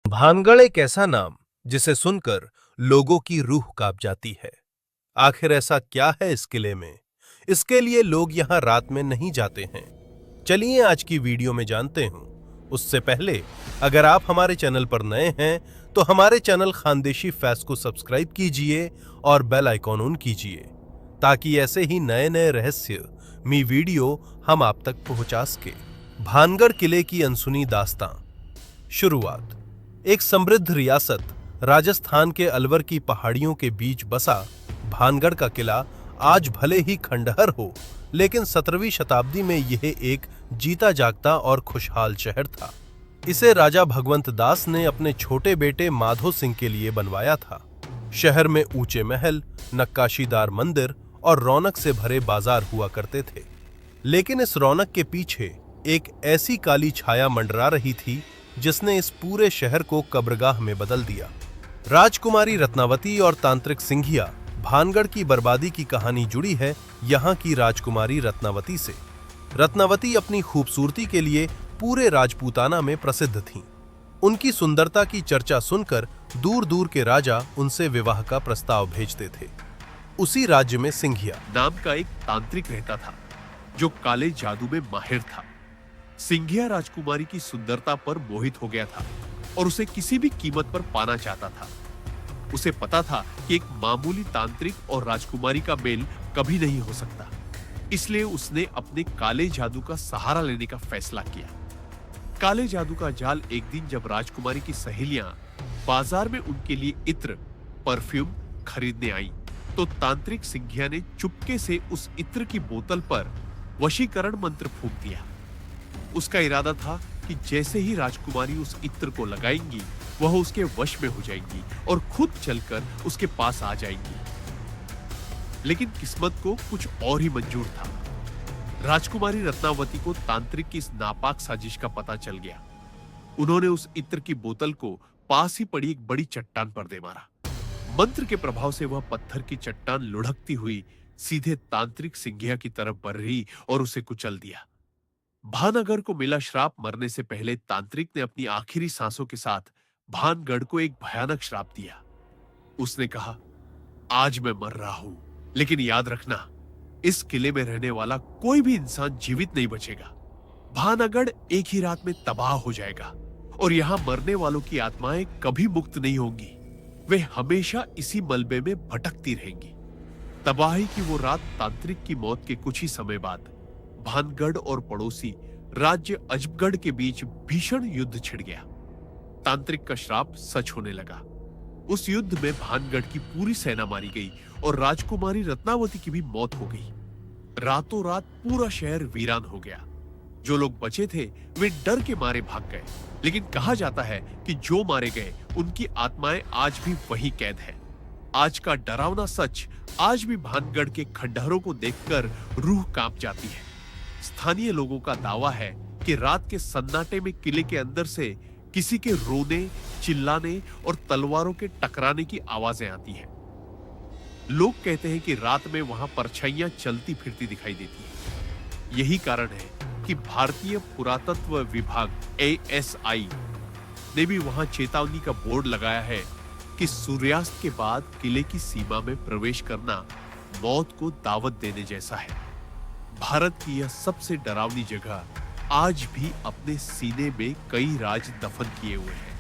भानगढ़ एक ऐसा नाम जिसे सुनकर लोगों की रूह कांप जाती है। आखिर ऐसा क्या है इस किले में? इसके लिए लोग यहाँ रात में नहीं जाते हैं। चलिए आज की वीडियो में जानते हैं। उससे पहले अगर आप हमारे चैनल पर नए हैं तो हमारे चैनल खानदेशी फैक्ट्स को सब्सक्राइब कीजिए और बेल आइकॉन ऑन कीजिए ताकि ऐसे ही नए नए रहस्यमयी वीडियो हम आप तक पहुंचा सके। भानगढ़ किले की अनसुनी दास्तां। शुरुआत। एक समृद्ध रियासत राजस्थान के अलवर की पहाड़ियों के बीच बसा भानगढ़ का किला आज भले ही खंडहर हो, लेकिन 17वीं शताब्दी में यह एक जीता जागता और खुशहाल शहर था। इसे राजा भगवंत दास ने अपने छोटे बेटे माधो सिंह के लिए बनवाया था। शहर में ऊंचे महल, नक्काशीदार मंदिर और रौनक से भरे बाजार हुआ करते थे। लेकिन इस रौनक के पीछे एक ऐसी काली छाया मंडरा रही थी जिसने इस पूरे शहर को कब्रगाह में बदल दिया। राजकुमारी रत्नावती और तांत्रिक सिंघिया। भानगढ़ की बर्बादी की कहानी जुड़ी है यहाँ की राजकुमारी रत्नावती से। रत्नावती अपनी खूबसूरती के लिए पूरे राजपूताना में प्रसिद्ध थीं। उनकी सुंदरता की चर्चा सुनकर दूर दूर के राजा उनसे विवाह का प्रस्ताव भेजते थे। उसी राज्य में सिंघिया नाम का एक तांत्रिक रहता था जो काले जादू में माहिर था। सिंघिया राजकुमारी की सुंदरता पर मोहित हो गया था और उसे किसी भी कीमत पर पाना चाहता था। उसे पता था कि एक मामूली तांत्रिक और राजकुमारी का मेल कभी नहीं हो सकता, इसलिए उसने अपने काले जादू का सहारा लेने का फैसला किया। काले जादू का जाल। एक दिन जब राजकुमारी की सहेलियां बाजार में उनके लिए इत्र, परफ्यूम खरीदने आई, तो तांत्रिक सिंघिया ने चुपके से उस इत्र की बोतल पर वशीकरण मंत्र फूंक दिया। उसका इरादा था कि जैसे ही राजकुमारी उस इत्र को लगाएंगी, वह उसके वश में हो जाएंगी और खुद चलकर उसके पास आ जाएंगी। लेकिन किस्मत को कुछ और ही मंजूर था। राजकुमारी रत्नावती को तांत्रिक की इस नापाक साजिश का पता चल गया। उन्होंने उस इत्र की बोतल को पास ही पड़ी एक बड़ी चट्टान पर दे मारा। मंत्र के प्रभाव से वह पत्थर की चट्टान लुढ़कती हुई सीधे तांत्रिक सिंघिया की तरफ बढ़ रही और उसे कुचल दिया। भानगढ़ को मिला श्राप। मरने से पहले तांत्रिक ने अपनी आखिरी सांसों के साथ भानगढ़ को एक भयानक श्राप दिया। उसने कहा, आज मैं मर रहा हूं, लेकिन याद रखना, इस किले में रहने वाला कोई भी इंसान जीवित नहीं बचेगा। भानगढ़ एक ही रात में तबाह हो जाएगा और यहां मरने वालों की आत्माएं कभी मुक्त नहीं होंगी। वे हमेशा इसी मलबे में भटकती रहेंगी। तबाही की वो रात। तांत्रिक की मौत के कुछ ही समय बाद भानगढ़ और पड़ोसी राज्य अजबगढ़ के बीच भीषण युद्ध छिड़ गया। तांत्रिक का श्राप सच होने लगा। उस युद्ध में भानगढ़ की पूरी सेना मारी गई और राजकुमारी रत्नावती की भी मौत हो गई। रातों रात पूरा शहर वीरान हो गया। जो लोग बचे थे वे डर के मारे भाग गए, लेकिन कहा जाता है कि जो मारे गए उनकी आत्माएं आज भी वहीं कैद है। आज का डरावना सच आज भी भानगढ़ के खंडहरों को देखकर रूह कांप जाती है। स्थानीय लोगों का दावा है कि रात के सन्नाटे में किले के अंदर से किसी के रोने, चिल्लाने और तलवारों के टकराने की आवाजें आती हैं। लोग कहते हैं कि रात में वहां परछाइयां चलती फिरती दिखाई देती हैं। यही कारण है कि भारतीय पुरातत्व विभाग ASI ने भी वहां चेतावनी का बोर्ड लगाया है कि सूर्यास्त के बाद किले की सीमा में प्रवेश करना मौत को दावत देने जैसा है। भारत की यह सबसे डरावनी जगह आज भी अपने सीने में कई राज दफन किए हुए है।